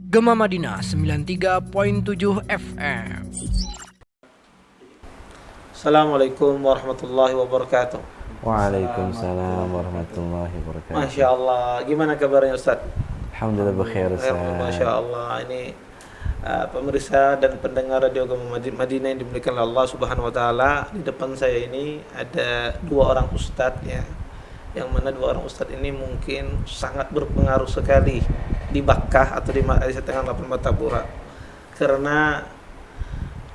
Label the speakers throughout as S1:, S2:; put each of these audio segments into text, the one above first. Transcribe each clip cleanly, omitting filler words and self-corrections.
S1: Gema Madinah 93.7 FM.
S2: Assalamualaikum warahmatullahi wabarakatuh.
S3: Waalaikumsalam warahmatullahi wabarakatuh.
S2: Masya Allah, gimana kabarnya Ustaz?
S3: Alhamdulillah bekhair Ustaz.
S2: Masya Allah, ini pemirsa dan pendengar Radio Gema Madinah yang dimuliakan oleh Allah Subhanahu Wa Taala. Di depan saya ini ada dua orang ustadz ya, yang mana dua orang ustadz ini mungkin sangat berpengaruh sekali di Bakkah atau di Malaysia Tengah 8 Martapura, karena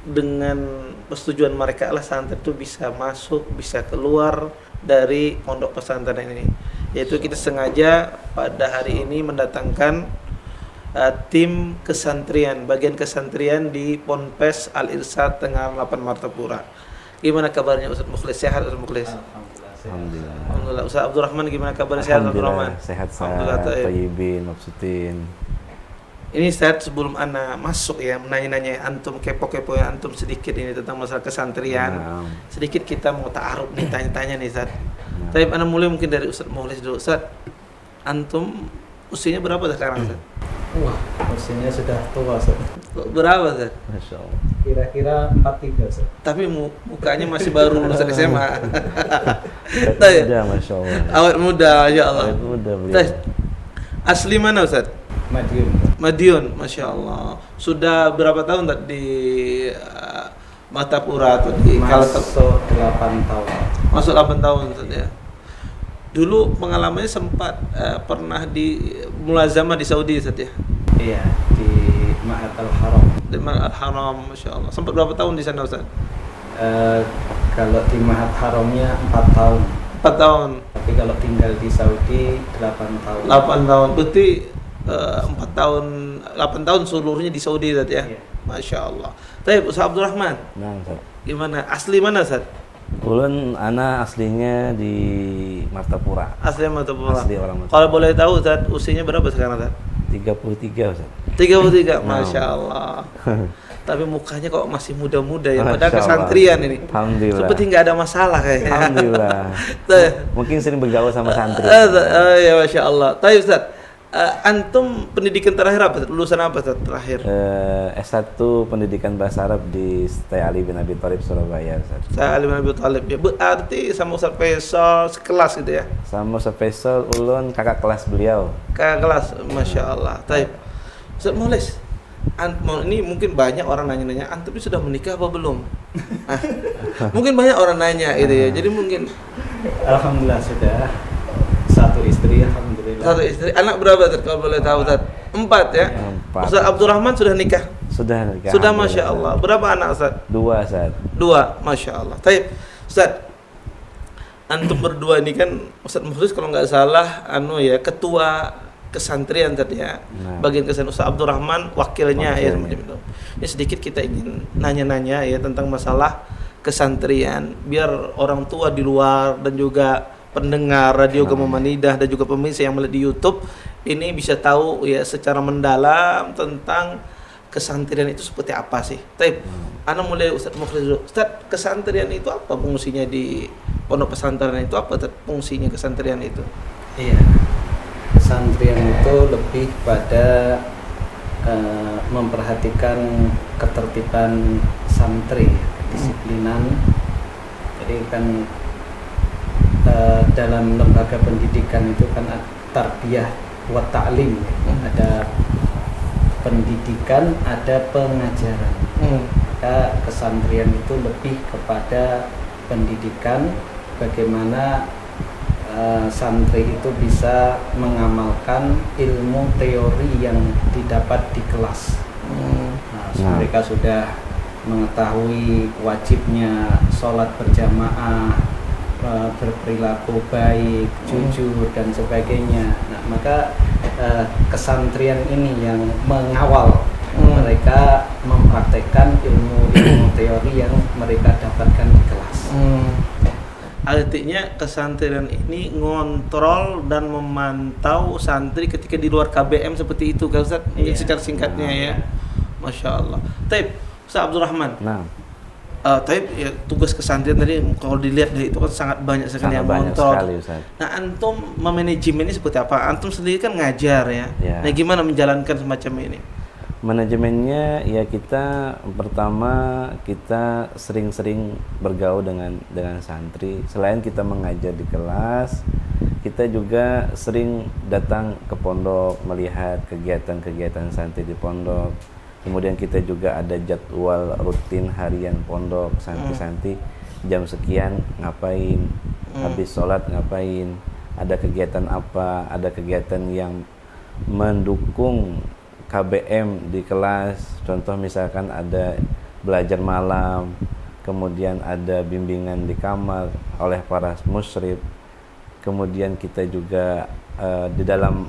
S2: dengan persetujuan mereka lah santri itu bisa masuk, bisa keluar dari pondok pesantren ini. Yaitu kita sengaja pada hari ini mendatangkan tim kesantrian, bagian kesantrian di Ponpes Al Irsyad Tengah 8 Martapura. Gimana kabarnya Ustaz Mukhlis? Sehat Ustaz Mukhlis?
S3: Alhamdulillah.
S2: Alhamdulillah. Ustaz Abdurrahman gimana kabarnya? Sehat Abdurrahman?
S3: Sehat
S2: Alhamdulillah.
S3: Tayyibin, mabsutin.
S2: Ini saya sebelum ana masuk ya, menanya-nanya antum, kepo-kepo ya antum sedikit ini tentang masalah kesantrian.
S3: Nah.
S2: Sedikit kita mau ta'aruf nih, tanya-tanya nih Ustaz. Tapi ana mulai mungkin dari Ustaz Mukhlis dulu. Ustaz, antum usianya berapa sekarang Ustaz?
S4: Wah, usianya sudah tua, Ustaz.
S2: Berapa Ustaz?
S3: Masya Allah.
S4: Kira-kira 43, Ustaz.
S2: Tapi mukanya masih baru lulusan SMA.
S3: Muda, Masya Allah.
S2: Awet muda, ya Allah.
S3: Awet muda beliau.
S2: Ustaz, asli mana Ustaz?
S4: Madiun.
S2: Madiun, Masya Allah. Sudah berapa tahun Ustaz di Martapura atau di Kalatak?
S4: Masuk 8 tahun.
S2: Masuk 8 tahun Ustaz ya. Dulu pengalamannya sempat pernah di mulazamah di Saudi Ustaz ya.
S4: Iya, di Ma'had Al-Haram.
S2: Di Ma'had Al-Haram, Masya Allah. Sempat berapa tahun di sana Ustaz?
S4: Kalau di Ma'had Haramnya 4 tahun.
S2: 4 tahun.
S4: Tapi kalau tinggal di Saudi 8 tahun.
S2: 8 tahun. Berarti 4 tahun, 8 tahun seluruhnya di Saudi Ustaz ya.
S4: Iya.
S2: Masya Allah. Tapi Ustaz Abdurrahman,
S3: Nah, Ustaz.
S2: gimana? Asli mana Ustaz?
S3: Ulun ana aslinya di Martapura.
S2: Asli Martapura.
S3: Asli orang Martapura.
S2: Kalau boleh tahu Ustaz, usianya berapa sekarang Ustaz?
S3: 33 Ustaz.
S2: 33,
S3: Nah.
S2: Masya Allah. Tapi mukanya kok masih muda-muda ya,
S3: Masya
S2: padahal
S3: Allah.
S2: kesantrian ini.
S3: Alhamdulillah.
S2: Seperti nggak ada masalah kayaknya.
S3: Alhamdulillah.
S2: Tuh.
S3: Mungkin sering bergaul sama santri.
S2: Ya Masya Allah. Tapi Ustaz, antum pendidikan terakhir apa Ustaz? Lulusan apa Ustaz terakhir?
S3: S1 Pendidikan Bahasa Arab di Syekh Ali bin Abi Thalib Surabaya Ustaz.
S2: Saya Ali bin Abi Thalib ya. Berarti sama Ustaz Faisal sekelas gitu ya.
S3: Sama Faisal ulun kakak kelas beliau.
S2: Kakak kelas, Masya Allah. Taib. Ustaz Mukhlis, ini mungkin banyak orang nanya-nanya, antum ini sudah menikah apa belum? Mungkin banyak orang nanya gitu ya. Jadi mungkin
S4: Alhamdulillah sudah satu istri, alhamdulillah.
S2: satu istri. Anak berapa Ustaz kalau boleh tahu Ustaz? 4 ya.
S3: 4.
S2: Ustaz Abdurrahman sudah nikah?
S3: Sudah nikah.
S2: Sudah,
S3: Alhamdulillah,
S2: Masya Allah. Berapa anak Ustaz?
S3: 2 Ustaz.
S2: 2, Masya Allah. Taib. Ustaz, antum berdua ini kan Ustaz Mukhlis kalau nggak salah ketua kesantrian tadi ya.
S3: Nah.
S2: Bagian kesantrian Ustaz Abdurrahman wakilnya ya.
S3: Wakilnya.
S2: Ini sedikit kita ingin nanya-nanya ya tentang masalah kesantrian biar orang tua di luar dan juga pendengar Radio Gema Madinah dan juga pemirsa yang melihat di YouTube ini bisa tahu ya secara mendalam tentang kesantrian itu seperti apa sih. Taib. Ana mulai Ustaz Mukhlis dulu. Ustaz, kesantrian itu apa fungsinya di pondok pesantren itu, apa Ustaz, fungsinya kesantrian itu?
S4: Iya. Kesantrian itu lebih pada memperhatikan ketertiban santri, kedisiplinan. Jadi kan dalam lembaga pendidikan itu kan tarbiyah wa ta'lim, ada pendidikan, ada pengajaran. Maka kesantrian itu lebih kepada pendidikan, bagaimana santri itu bisa mengamalkan ilmu teori yang didapat di kelas. Mereka sudah mengetahui wajibnya sholat berjamaah, berperilaku baik, jujur dan sebagainya. Nah, maka kesantrian ini yang mengawal mereka mempraktekkan ilmu teori yang mereka dapatkan di kelas.
S2: Artinya kesantrian ini ngontrol dan memantau santri ketika di luar KBM seperti itu kan Ustaz?
S4: Iya.
S2: Secara singkatnya ya. Masya Allah. Taib, Ustaz Abdurrahman.
S3: Nah,
S2: Tapi ya, tugas kesantrian tadi kalau dilihat dari itu kan sangat banyak sekali
S3: Sangat
S2: yang
S3: banyak
S2: mengontrol.
S3: sekali, Ustaz.
S2: Nah, antum memanajemen ini seperti apa? Antum sendiri kan ngajar ya.
S3: Ya.
S2: Nah, gimana menjalankan semacam ini?
S3: Manajemennya ya kita pertama kita sering-sering bergaul dengan santri. Selain kita mengajar di kelas, kita juga sering datang ke pondok melihat kegiatan-kegiatan santri di pondok. Kemudian kita juga ada jadwal rutin harian pondok santri-santri jam sekian ngapain, habis sholat ngapain, ada kegiatan apa, ada kegiatan yang mendukung KBM di kelas, contoh misalkan ada belajar malam, kemudian ada bimbingan di kamar oleh para musyrif, kemudian kita juga di dalam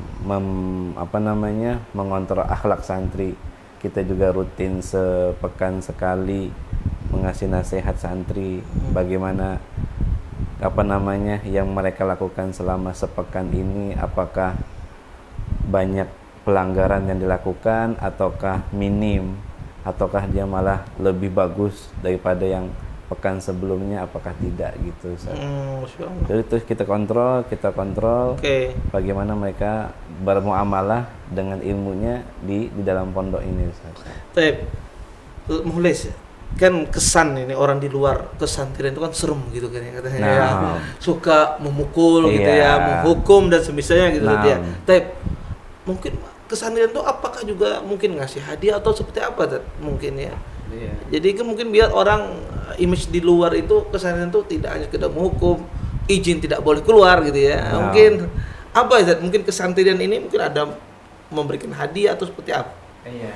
S3: mengontrol akhlak santri, kita juga rutin sepekan sekali mengasih nasihat santri bagaimana yang mereka lakukan selama sepekan ini, apakah banyak pelanggaran yang dilakukan ataukah minim, ataukah dia malah lebih bagus daripada yang pekan sebelumnya, apakah tidak gitu.
S2: Masya Allah.
S3: Jadi terus kita kontrol
S2: Oke.
S3: bagaimana mereka bermuamalah dengan ilmunya di dalam pondok ini, Ustaz.
S2: Baik. Muhlis, kan kesan ini orang di luar kesantrian itu kan serem gitu kan ya katanya
S3: Nah.
S2: ya. Suka memukul gitu
S3: Iya.
S2: ya, menghukum dan semisalnya gitu
S3: Nah.
S2: ya. Tapi mungkin kesantrian itu apakah juga mungkin ngasih hadiah atau seperti apa Tat? Mungkin ya.
S4: Iya.
S2: Jadi kan mungkin biar orang image di luar itu kesantrian itu tidak hanya sekedar menghukum, izin tidak boleh keluar gitu ya.
S3: Nah.
S2: Mungkin apa ya? Mungkin kesantrian ini mungkin ada memberikan hadiah atau seperti apa?
S4: Iya.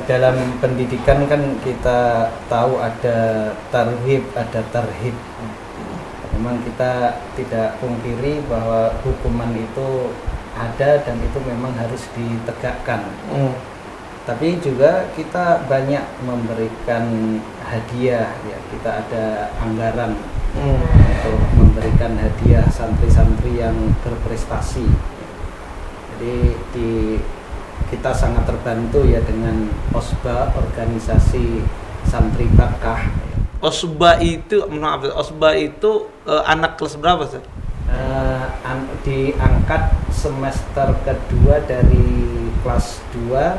S4: Dalam pendidikan kan kita tahu ada tarhib, ada tarhib. Memang kita tidak pungkiri bahwa hukuman itu ada dan itu memang harus ditegakkan. Tapi juga kita banyak memberikan hadiah ya, kita ada anggaran untuk memberikan hadiah santri-santri yang berprestasi. Jadi kita sangat terbantu ya dengan OSBA, organisasi santri Bakkah.
S2: Osba itu, Osba itu anak kelas berapa sih?
S4: Diangkat semester kedua dari kelas 2,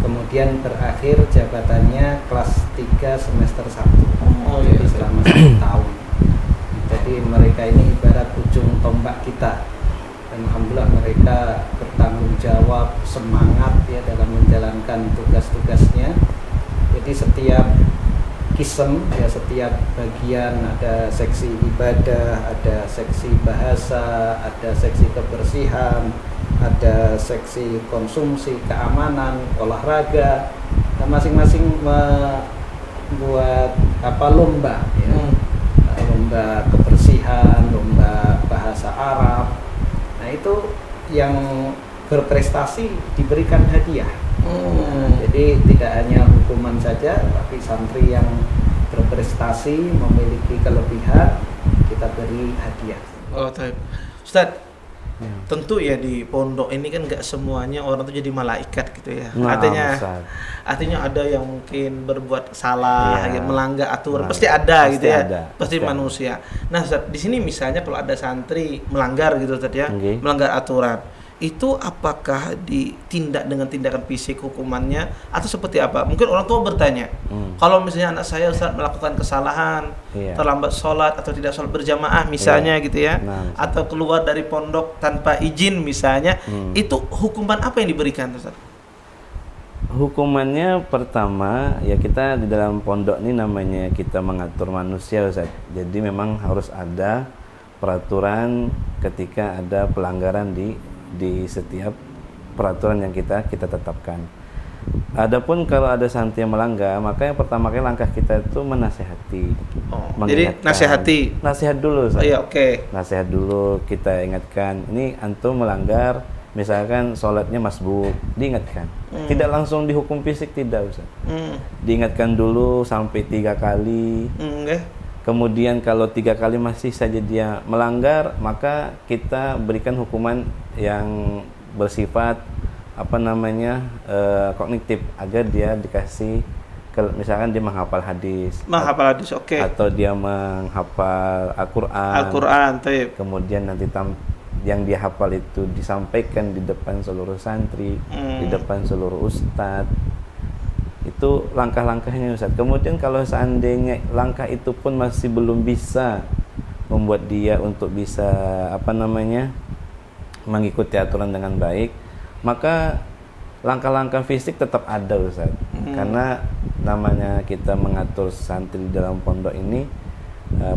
S4: kemudian berakhir jabatannya kelas 3 semester 1. Jadi selama 1 tahun. Jadi mereka ini ibarat ujung tombak kita. Dan alhamdulillah mereka bertanggung jawab, semangat ya dalam menjalankan tugas-tugasnya. Jadi setiap kisem ya, setiap bagian ada seksi ibadah, ada seksi bahasa, ada seksi kebersihan, ada seksi konsumsi, keamanan, olahraga. Dan masing-masing membuat lomba ya. Lomba kebersihan, lomba bahasa Arab. Nah, itu yang berprestasi diberikan hadiah. Jadi tidak hanya hukuman saja, tapi santri yang berprestasi memiliki kelebihan kita beri hadiah.
S2: Oh, Ustaz, tentu ya di pondok ini kan nggak semuanya orang tuh jadi malaikat gitu ya.
S3: Nah,
S2: artinya ada yang mungkin berbuat salah,
S3: Iya.
S2: ya, melanggar aturan,
S3: Nah,
S2: pasti ada
S3: pasti
S2: gitu ya.
S3: ada,
S2: Pasti
S3: pasti
S2: manusia. Nah, Ustaz, di sini misalnya kalau ada santri melanggar gitu Ustaz ya,
S3: Okay.
S2: melanggar aturan, itu apakah ditindak dengan tindakan fisik hukumannya atau seperti apa? Mungkin orang tua bertanya, kalau misalnya anak saya Ustaz melakukan kesalahan,
S3: Iya.
S2: terlambat sholat atau tidak sholat berjamaah misalnya gitu ya,
S3: Nah,
S2: atau keluar dari pondok tanpa izin misalnya, itu hukuman apa yang diberikan Ustaz?
S3: Hukumannya pertama ya, kita di dalam pondok ini namanya kita mengatur manusia, Ustaz. Jadi memang harus ada peraturan ketika ada pelanggaran di setiap peraturan yang kita tetapkan. Adapun kalau ada santri yang melanggar, maka yang pertama kali langkah kita itu menasehati.
S2: Jadi nasihati.
S3: Nasihat dulu, Ustaz.
S2: Iya, oke.
S3: Nasihat dulu, kita ingatkan, ini antum melanggar, misalkan sholatnya masbuk, diingatkan. Tidak langsung dihukum fisik, tidak, Ustaz. Diingatkan dulu sampai 3 kali. Kemudian kalau 3 kali masih saja dia melanggar, maka kita berikan hukuman yang bersifat kognitif, agar dia dikasih misalkan dia menghafal hadis,
S2: Menghafal hadis, oke.
S3: atau dia menghafal Al-Quran,
S2: Al-Quran, taib.
S3: kemudian nanti yang dia hafal itu disampaikan di depan seluruh santri, di depan seluruh ustadz. Itu langkah-langkahnya Ustaz. Kemudian kalau seandainya langkah itu pun masih belum bisa membuat dia untuk bisa mengikuti aturan dengan baik, maka langkah-langkah fisik tetap ada Ustaz. Karena namanya kita mengatur santri dalam pondok ini,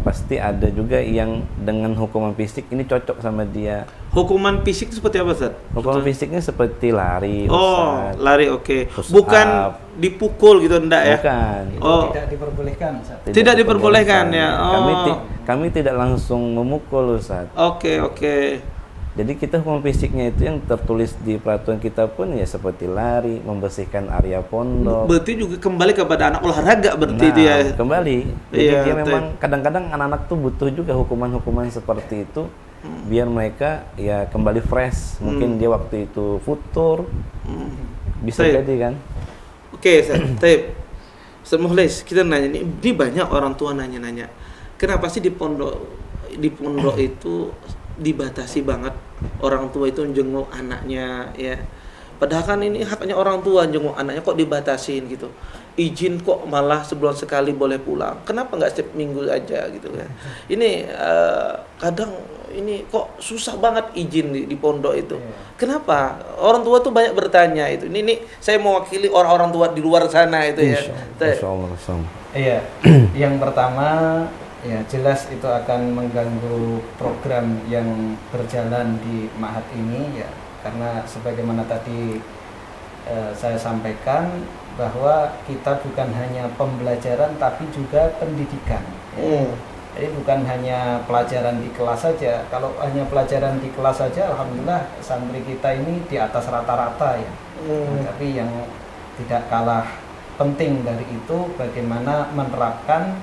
S3: pasti ada juga yang dengan hukuman fisik ini cocok sama dia.
S2: Hukuman fisik seperti apa, Ustaz?
S3: Hukuman fisiknya seperti lari,
S2: Oh,
S3: Ustaz.
S2: lari, oke.
S3: Push
S2: Bukan
S3: up.
S2: dipukul gitu, enggak ya?
S3: Bukan.
S4: Itu
S2: Oh.
S4: tidak diperbolehkan, Ustaz.
S2: Tidak diperbolehkan ya.
S3: Kami tidak langsung memukul Ustaz.
S2: Oke, oke.
S3: Jadi kita hukuman fisiknya itu yang tertulis di peraturan kita pun ya seperti lari, membersihkan area pondok.
S2: Berarti juga kembali kepada anak olahraga berarti
S3: Nah,
S2: dia.
S3: kembali. Jadi
S2: Iya,
S3: dia
S2: betul.
S3: memang kadang-kadang anak-anak tuh butuh juga hukuman-hukuman seperti itu biar mereka ya kembali fresh. Mungkin dia waktu itu futur. Bisa
S2: Baik.
S3: jadi kan?
S2: Oke, Taib. Semuhlis, kita nanya ini banyak orang tua nanya-nanya. Kenapa sih di pondok itu dibatasi banget orang tua itu jenguk anaknya ya. Padahal kan ini haknya orang tua jenguk anaknya, kok dibatasin gitu. Izin kok malah sebulan sekali boleh pulang. Kenapa nggak setiap minggu aja gitu kan? Ini kadang ini kok susah banget izin di pondok itu. Kenapa? Orang tua tuh banyak bertanya itu. Ini saya mewakili orang-orang tua di luar sana itu ya.
S3: Masya Allah, Masya Allah.
S4: Iya, yang pertama ya jelas itu akan mengganggu program yang berjalan di Ma'had ini ya, karena sebagaimana tadi saya sampaikan bahwa kita bukan hanya pembelajaran tapi juga pendidikan. Jadi bukan hanya pelajaran di kelas saja. Kalau hanya pelajaran di kelas saja, alhamdulillah santri kita ini di atas rata-rata ya. Tapi yang tidak kalah penting dari itu bagaimana menerapkan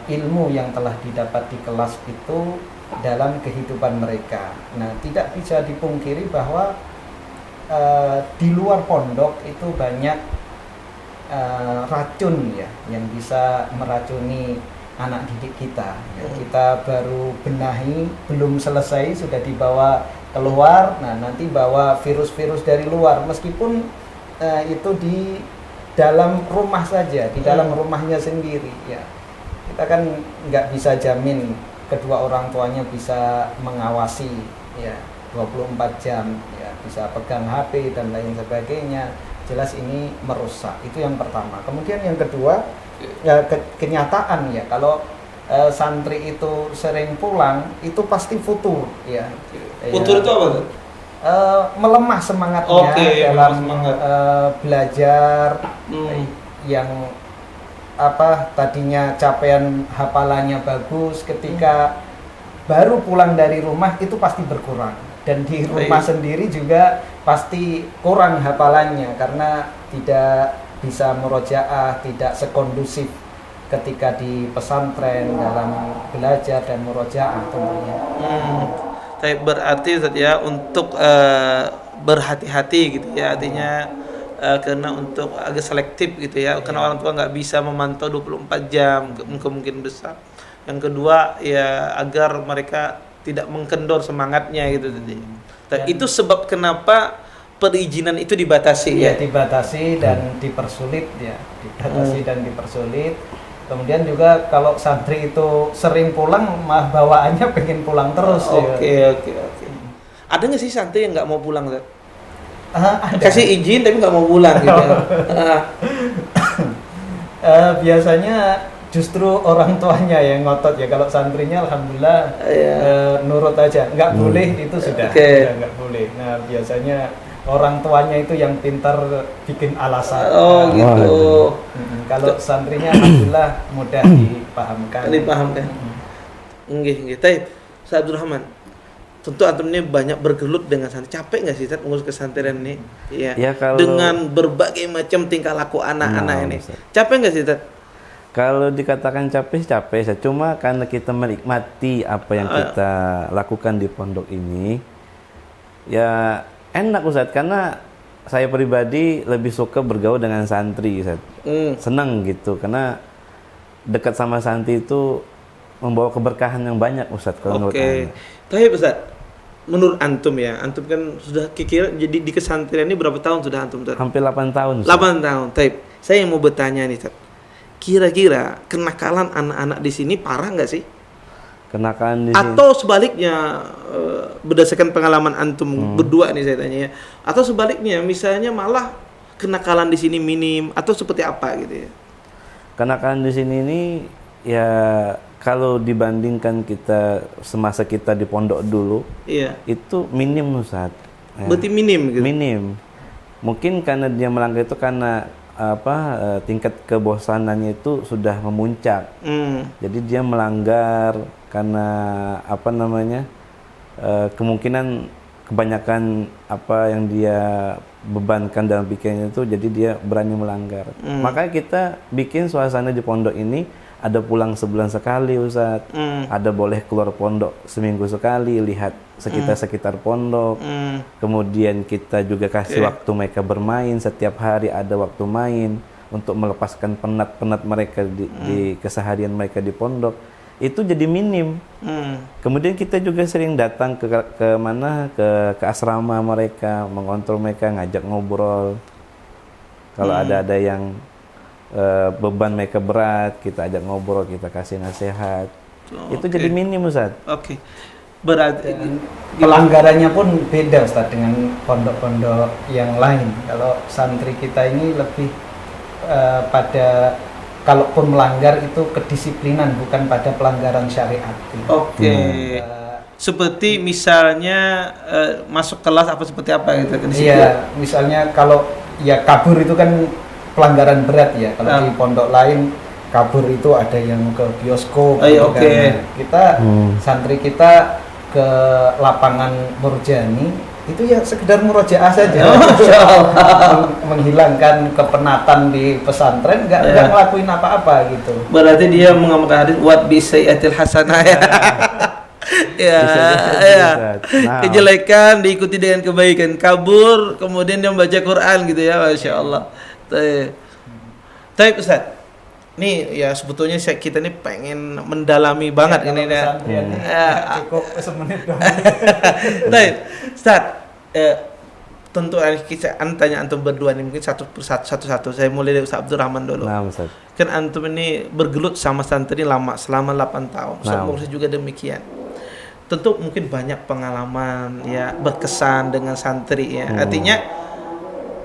S4: ilmu yang telah didapat di kelas itu dalam kehidupan mereka. Nah, tidak bisa dipungkiri bahwa di luar pondok itu banyak racun ya yang bisa meracuni anak didik kita. Ya, kita baru benahi, belum selesai sudah dibawa keluar. Nah, nanti bawa virus-virus dari luar, meskipun itu di dalam rumah saja, di dalam rumahnya sendiri ya. Kita kan nggak bisa jamin kedua orang tuanya bisa mengawasi ya 24 jam ya, bisa pegang HP dan lain sebagainya. Jelas ini merusak. Itu yang pertama. Kemudian yang kedua ya, kenyataan ya, kalau santri itu sering pulang itu pasti futur ya.
S2: Futur itu apa tuh?
S4: Melemah semangatnya dalam belajar yang tadinya capaian hafalannya bagus, ketika baru pulang dari rumah itu pasti berkurang, dan di rumah sendiri juga pasti kurang hafalannya karena tidak bisa murojaah, tidak sekondusif ketika di pesantren dalam belajar dan murojaah tentunya.
S2: Tapi berarti Ustaz ya untuk berhati-hati gitu ya, artinya karena untuk agak selektif gitu ya, karena orang tua nggak bisa memantau 24 jam kemungkinan besar. Yang kedua ya agar mereka tidak mengkendor semangatnya gitu tadi. Itu sebab kenapa perizinan itu dibatasi ya.
S4: Dibatasi dan dipersulit ya, dibatasi dan dipersulit. Kemudian juga kalau santri itu sering pulang, mah bawaannya pengen pulang terus.
S2: Oke. Ada nggak sih santri yang nggak mau pulang, Ustaz?
S4: Ada.
S2: Kasih izin tapi nggak mau pulang gitu.
S4: Biasanya justru orang tuanya yang ngotot ya. Kalau santrinya alhamdulillah nurut aja, nggak boleh itu sudah nggak boleh. Nah, biasanya orang tuanya itu yang pintar bikin alasan.
S2: Oh gitu.
S4: Kalau santrinya alhamdulillah mudah dipahamkan.
S2: Nggih. Tapi Ustaz Abdul Rahman, tentu antum ini banyak bergelut dengan santri. Capek nggak sih Ustaz mengurus kesantrian ini? Iya.
S3: Ya, kalau
S2: dengan berbagai macam tingkah laku anak-anak ini.
S3: Ustaz.
S2: Capek nggak sih Ustaz?
S3: Kalau dikatakan capek, cuma karena kita menikmati apa yang kita lakukan di pondok ini, ya enak Ustaz, karena saya pribadi lebih suka bergaul dengan santri, Ustaz. Senang gitu karena dekat sama santri itu membawa keberkahan yang banyak, Ustaz, kalau menurut
S2: Oke.
S3: saya.
S2: Tapi Ustaz, menurut antum ya, antum kan sudah kira jadi di kesantren ini berapa tahun sudah antum? Ustaz?
S3: Hampir 8 tahun, Ustaz.
S2: 8 tahun. Taib. Saya mau bertanya nih, Ustaz. Kira-kira kenakalan anak-anak di sini parah nggak sih?
S3: Kenakalan di sini.
S2: Atau sebaliknya, berdasarkan pengalaman antum berdua nih saya tanya ya. Atau sebaliknya, misalnya malah kenakalan di sini minim atau seperti apa gitu ya?
S3: Kenakalan di sini ini ya kalau dibandingkan kita semasa kita di pondok dulu,
S2: Iya.
S3: itu minim, Ustaz. Ya.
S2: Berarti minim gitu.
S3: Minim. Mungkin karena dia melanggar itu karena tingkat kebosanannya itu sudah memuncak. Jadi dia melanggar karena kemungkinan kebanyakan apa yang dia bebankan dalam pikirannya itu, jadi dia berani melanggar. Makanya kita bikin suasana di pondok ini ada pulang sebulan sekali, Ustaz. Ada boleh keluar pondok seminggu sekali, lihat sekitar pondok. Kemudian kita juga kasih waktu mereka bermain, setiap hari ada waktu main untuk melepaskan penat-penat mereka di keseharian mereka di pondok. Itu jadi minim. Kemudian kita juga sering datang ke asrama mereka, mengontrol mereka, ngajak ngobrol. Kalau ada yang beban mereka berat, kita ajak ngobrol, kita kasih nasihat. Itu jadi minim, Ustaz.
S2: Oke. Berarti
S4: Pelanggarannya pun beda, Ustaz, dengan pondok-pondok yang lain. Kalau santri kita ini lebih pada kalaupun melanggar itu kedisiplinan, bukan pada pelanggaran syariat.
S2: Oke. Seperti misalnya masuk kelas apa seperti apa gitu kan?
S4: Iya, misalnya kalau ya kabur itu kan pelanggaran berat ya. Kalau di pondok lain kabur itu ada yang ke bioskop. Kita santri kita ke lapangan Murjani itu ya sekedar murojaah saja. Menghilangkan kepenatan di pesantren, nggak ngelakuin apa-apa gitu.
S2: Berarti dia mengamalkan hadis wat bi sayyi'atil hasanah ya. Ya. Kejelekan diikuti dengan kebaikan. Kabur kemudian dia membaca Quran gitu ya, Masya Allah. Tapi Ustaz, nih ya sebetulnya kita nih pengen mendalami banget ini ya.
S4: Cukup semenit doang.
S2: Tapi Ustaz, tentu kita tanya antum berdua nih mungkin satu-satu. Saya mulai dari Ustaz Abdurrahman dulu.
S3: Nah, Ustaz.
S2: Kan antum ini bergelut sama santri lama, selama 8 tahun. Semoga juga demikian. Tentu mungkin banyak pengalaman ya berkesan dengan santri ya. Artinya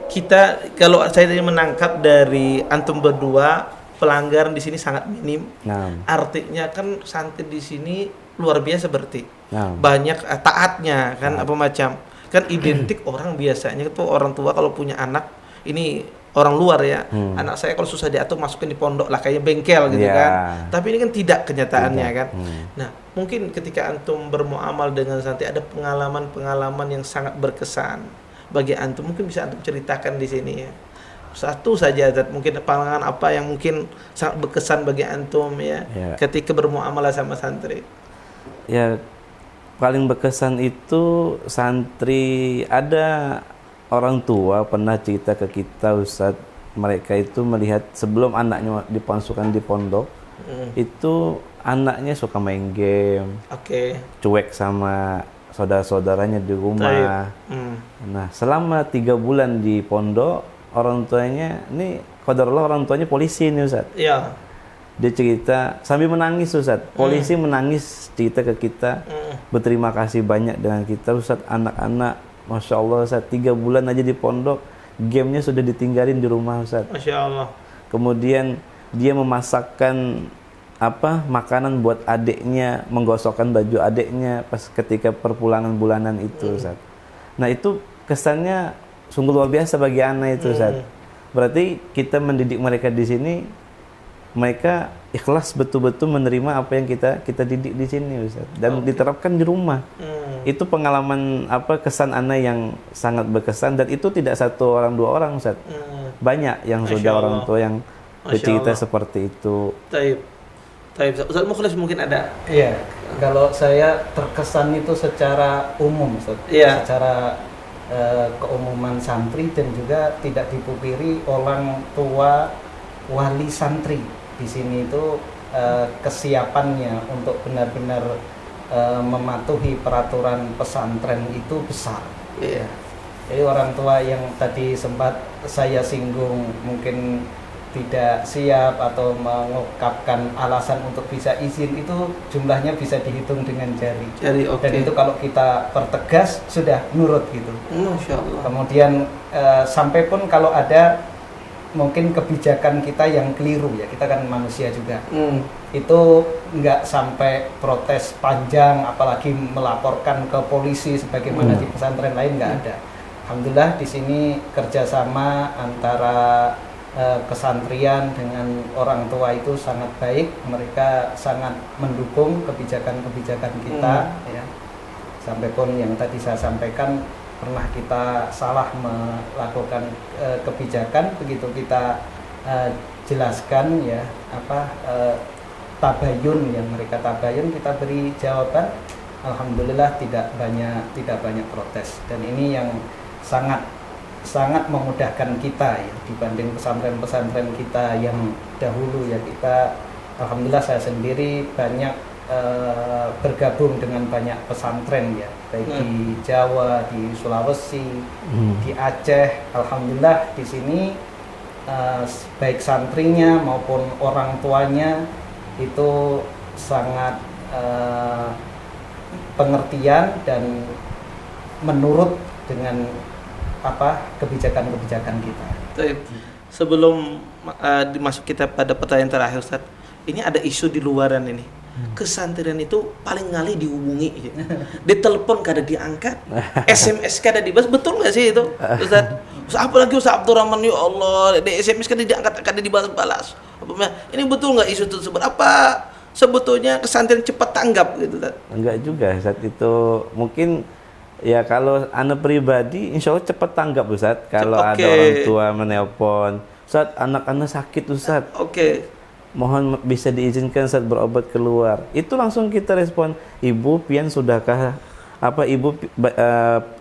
S2: kita, kalau saya tadi menangkap dari antum berdua, pelanggaran di sini sangat minim. Artinya kan santri di sini luar biasa berarti. Banyak taatnya kan apa macam. Kan identik orang biasanya itu orang tua kalau punya anak ini orang luar ya. Anak saya kalau susah diatur masukin di pondok lah kayak bengkel gitu kan. Tapi ini kan tidak kenyataannya kan. Nah, mungkin ketika antum bermuamal dengan santri ada pengalaman-pengalaman yang sangat berkesan bagi antum, mungkin bisa antum ceritakan di sini ya. Satu saja, mungkin pengalaman apa yang mungkin sangat berkesan bagi antum ya, ketika bermuamalah sama santri.
S3: Ya, paling berkesan itu santri, ada orang tua pernah cerita ke kita, Ustaz, mereka itu melihat sebelum anaknya dipasukan di pondok, itu anaknya suka main game, cuek sama saudara-saudaranya di rumah. Nah, selama 3 bulan di pondok, orang tuanya, ini qadarullah orang tuanya polisi nih, Ustaz.
S2: Iya.
S3: Dia cerita sambil menangis, Ustaz. Polisi menangis cerita ke kita, berterima kasih banyak dengan kita, Ustaz. Anak-anak, Masya Allah, Ustaz, 3 bulan aja di pondok, gamenya sudah ditinggalin di rumah, Ustaz.
S2: Masya Allah.
S3: Kemudian dia memasakkan makanan buat adiknya, menggosokkan baju adiknya pas ketika perpulangan bulanan itu, Ustaz. Nah, itu kesannya sungguh luar biasa bagi anak itu, Ustaz. Berarti kita mendidik mereka di sini, mereka ikhlas betul-betul menerima apa yang kita didik di sini, Ustaz, dan diterapkan di rumah. Itu pengalaman kesan anak yang sangat berkesan, dan itu tidak 1 orang 2 orang, Ustaz. Banyak yang sudah orang tua yang bercerita seperti itu.
S2: Ustaz Mukhlis mungkin ada.
S4: Iya, kalau saya terkesan itu secara umum, Ustaz. Secara keumuman santri dan juga tidak dipungkiri orang tua wali santri di sini itu kesiapannya untuk benar-benar mematuhi peraturan pesantren itu besar.
S2: Iya.
S4: Jadi orang tua yang tadi sempat saya singgung mungkin tidak siap atau mengungkapkan alasan untuk bisa izin itu jumlahnya bisa dihitung dengan jari.
S2: Jadi oke.
S4: Dan itu kalau kita pertegas sudah nurut gitu.
S2: Masya Allah.
S4: Kemudian sampai pun kalau ada mungkin kebijakan kita yang keliru ya, kita kan manusia juga. Itu nggak sampai protes panjang, apalagi melaporkan ke polisi sebagaimana di pesantren lain nggak ada. Alhamdulillah di sini kerjasama antara kesantrian dengan orang tua itu sangat baik, mereka sangat mendukung kebijakan-kebijakan kita ya. Sampai pun yang tadi saya sampaikan, pernah kita salah melakukan kebijakan, begitu kita jelaskan ya tabayun yang mereka tabayun, kita beri jawaban, alhamdulillah tidak banyak protes. Dan ini yang sangat memudahkan kita ya dibanding pesantren-pesantren kita yang dahulu ya. Kita alhamdulillah, saya sendiri banyak bergabung dengan banyak pesantren ya, baik di Jawa, di Sulawesi, di Aceh. Alhamdulillah di sini baik santrinya maupun orang tuanya itu sangat pengertian dan menurut dengan kebijakan-kebijakan kita.
S2: Sebelum dimasuk kita pada pertanyaan terakhir, Ustaz, ini ada isu di luaran ini. Kesantrian itu paling ngali dihubungi, ditelepon kada diangkat, SMS kada dibahas, betul nggak sih itu, Ustaz? Apalagi Ustaz Abdurrahman, ya Allah, di SMS kada diangkat, kada dibalas-balas. Ini betul nggak isu tersebut? Apa sebetulnya kesantrian cepat tanggap gitu, Ustaz?
S3: Enggak juga, Ustaz. Itu mungkin ya kalau anak pribadi insya Allah cepat tanggap, Ustaz. Kalau ada orang tua menelpon, Ustaz anak-anak sakit, Ustaz, mohon bisa diizinkan Ustaz berobat keluar, itu langsung kita respon, Ibu pian sudahkah Ibu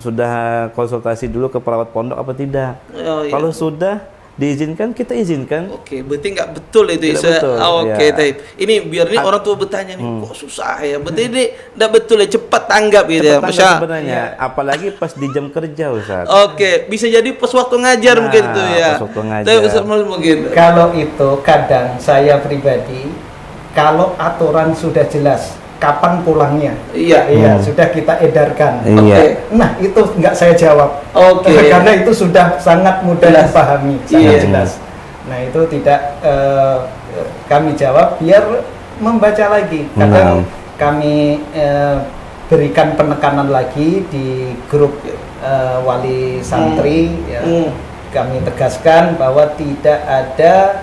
S3: sudah konsultasi dulu ke perawat pondok apa tidak? Kalau sudah diizinkan, kita izinkan.
S2: Berarti nggak betul itu isu. Taib. Ini biar nih orang tua bertanya nih, kok susah ya? Berarti ini nggak betul ya, cepat tanggap gitu ya, Masya.
S3: Sebenarnya, apalagi pas di jam kerja, Ustaz.
S2: Bisa jadi pas waktu ngajar mungkin itu ya.
S3: Pas waktu ngajar.
S2: Mungkin.
S4: Kalau itu kadang saya pribadi, kalau aturan sudah jelas, kapan pulangnya? Iya, sudah kita edarkan. Nah, itu nggak saya jawab. Karena itu sudah sangat mudah dipahami, sangat jelas. Nah, itu tidak kami jawab biar membaca lagi. Kadang kami berikan penekanan lagi di grup wali santri ya. Kami tegaskan bahwa tidak ada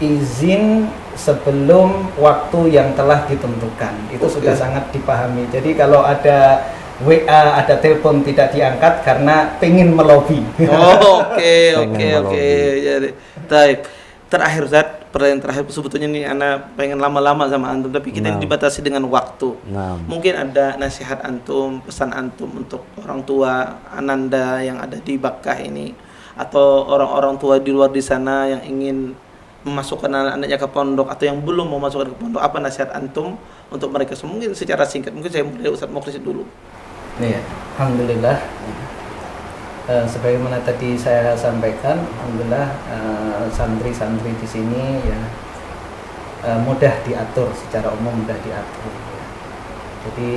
S4: izin sebelum waktu yang telah ditentukan. Itu sudah sangat dipahami. Jadi kalau ada WA, ada telepon tidak diangkat karena pengen melobi.
S2: Jadi, terakhir Ustaz, pertanyaan terakhir, sebetulnya nih anak pengen lama-lama sama antum, tapi kita dibatasi dengan waktu. Mungkin ada nasihat antum, pesan antum untuk orang tua ananda yang ada di Bakkah ini, atau orang-orang tua di luar di sana yang ingin memasukkan anak-anaknya ke pondok atau yang belum mau masukkan ke pondok, apa nasihat antum untuk mereka? Mungkin secara singkat, mungkin saya mulai Ustaz Mukhlis dulu.
S4: Iya, alhamdulillah. Sebagaimana tadi saya sampaikan, alhamdulillah santri-santri di sini ya mudah diatur, secara umum mudah diatur. Ya. Jadi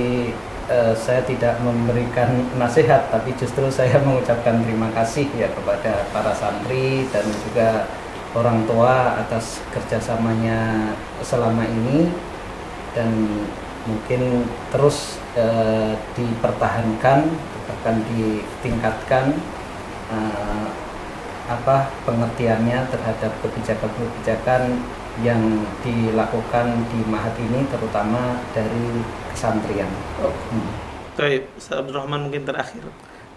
S4: saya tidak memberikan nasihat, tapi justru saya mengucapkan terima kasih ya kepada para santri dan juga orang tua atas kerjasamanya selama ini, dan mungkin terus dipertahankan, bahkan ditingkatkan pengertiannya terhadap kebijakan-kebijakan yang dilakukan di Mahat ini, terutama dari kesantrian.
S2: Baik, Ustaz Abdurrahman mungkin terakhir.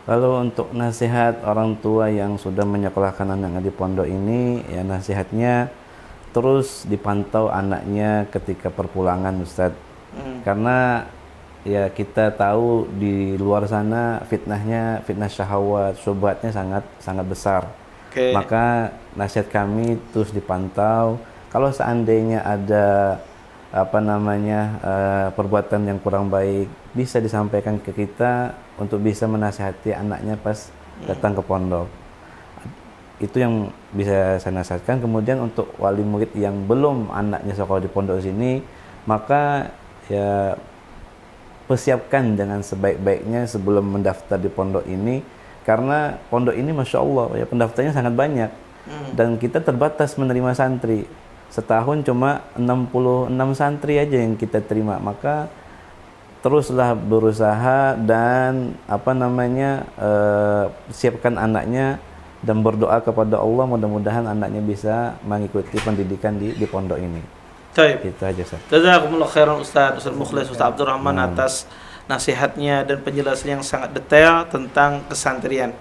S3: Kalau untuk nasihat orang tua yang sudah menyekolahkan anaknya di pondok ini, ya nasihatnya terus dipantau anaknya ketika perpulangan, Ustadz. Karena ya kita tahu di luar sana fitnah syahwat, syubhatnya sangat sangat besar.
S2: Oke.
S3: Maka nasihat kami terus dipantau. Kalau seandainya ada perbuatan yang kurang baik, bisa disampaikan ke kita untuk bisa menasihati anaknya pas datang ke pondok. Itu yang bisa saya nasihatkan. Kemudian untuk wali murid yang belum anaknya sekolah di pondok sini, maka ya persiapkan dengan sebaik-baiknya sebelum mendaftar di pondok ini, karena pondok ini Masya Allah ya pendaftarnya sangat banyak dan kita terbatas menerima santri. Setahun cuma 66 santri aja yang kita terima. Maka teruslah berusaha dan siapkan anaknya dan berdoa kepada Allah, mudah-mudahan anaknya bisa mengikuti pendidikan di pondok ini.
S2: Baik.
S3: Itu aja, Ustaz.
S2: Jazakumullah khairan Ustaz Mukhlis, Ustaz Abdurrahman atas nasihatnya dan penjelasan yang sangat detail tentang kesantrian.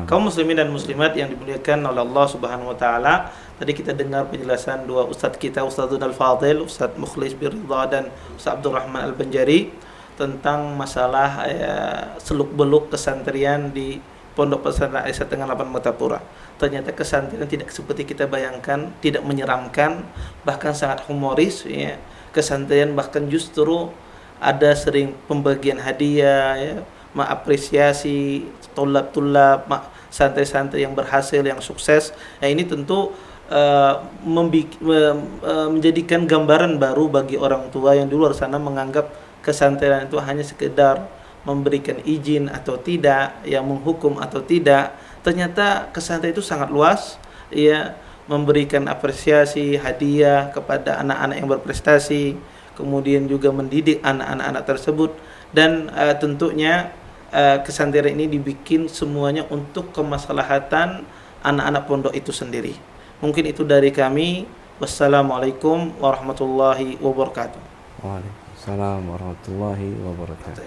S2: Kaum muslimin dan muslimat yang dimuliakan oleh Allah Subhanahu wa taala, tadi kita dengar penjelasan dua ustaz kita, Ustazun Al-Fadil, Ustaz Mukhlis bin Ridha dan Ustaz Abdurrahman Al-Banjari, tentang masalah seluk-beluk kesantrian di Pondok Pesantren Aisyah Tengah 8 Martapura. Ternyata kesantrian tidak seperti kita bayangkan, tidak menyeramkan, bahkan sangat humoris ya. Kesantrian bahkan justru ada sering pembagian hadiah ya, mengapresiasi tulab-tulab, santri-santri yang berhasil, yang sukses. Nah, ini tentu menjadikan gambaran baru bagi orang tua yang di luar sana menganggap kesantrian itu hanya sekedar memberikan izin atau tidak, yang menghukum atau tidak. Ternyata kesantrian itu sangat luas, ya, memberikan apresiasi, hadiah kepada anak-anak yang berprestasi, kemudian juga mendidik anak-anak tersebut, dan tentunya kesantrian ini dibikin semuanya untuk kemaslahatan anak-anak pondok itu sendiri. Mungkin itu dari kami. Wassalamualaikum warahmatullahi wabarakatuh.
S3: Waalaikumsalam warahmatullahi wabarakatuh.